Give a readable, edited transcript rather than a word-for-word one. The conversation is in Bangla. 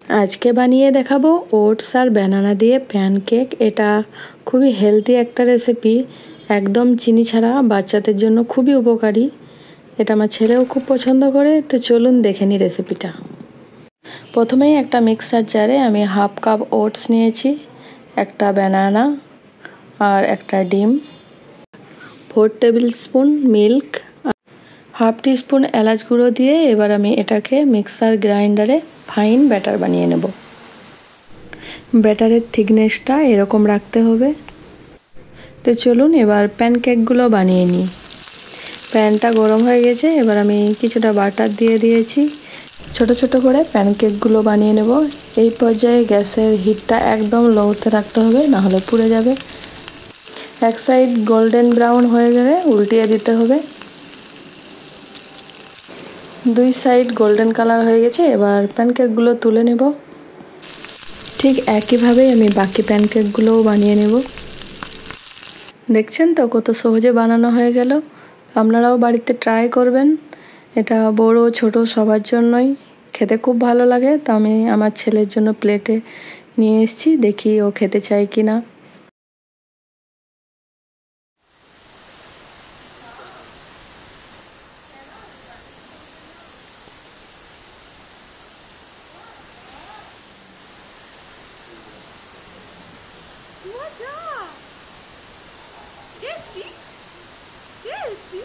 আজকে বানিয়ে দেখাবো ওটস আর ব্যানানা দিয়ে প্যানকেক। এটা খুবই হেলদি একটা রেসিপি, একদম চিনি ছাড়া, বাচ্চাদের জন্য খুবই উপকারী। এটা আমার ছেলেও খুব পছন্দ করে। তো চলুন দেখে নিই রেসিপিটা। প্রথমেই একটা মিক্সার জারে আমি হাফ কাপ ওটস নিয়েছি, একটা ব্যানানা আর একটা ডিম, 4 table spoon milk, half teaspoon এলাচ গুঁড়ো দিয়ে এবার আমি এটাকে মিক্সার গ্রাইন্ডারে ফাইন ব্যাটার বানিয়ে নেব। ব্যাটারের থিকনেসটা এরকম রাখতে হবে। তো চলুন এবার প্যানকেকগুলো বানিয়ে নিই। প্যানটা গরম হয়ে গেছে, এবার আমি কিছুটা বাটার দিয়ে দিয়েছি। ছোট ছোট করে প্যানকেকগুলো বানিয়ে নেব। এই পর্যায়ে গ্যাসের হিটটা একদম লোতে রাখতে হবে, না হলে পুড়ে যাবে। এক সাইড গোল্ডেন ব্রাউন হয়ে গেলে উল্টিয়ে দিতে হবে। 2 সাইড গোল্ডেন কালার হয়ে গেছে, এবার প্যানকেকগুলো তুলে নেব। ঠিক একইভাবেই আমি বাকি প্যানকেকগুলোও বানিয়ে নেব। দেখছেন তো কত সহজে বানানো হয়ে গেল। আপনারাও বাড়িতে ট্রাই করবেন। এটা বড় ছোট সবার জন্যই, খেতে খুব ভালো লাগে। তো আমি আমার ছেলের জন্য প্লেটে নিয়ে এসেছি, দেখি ও খেতে চায় কি না। Tasty? Tasty?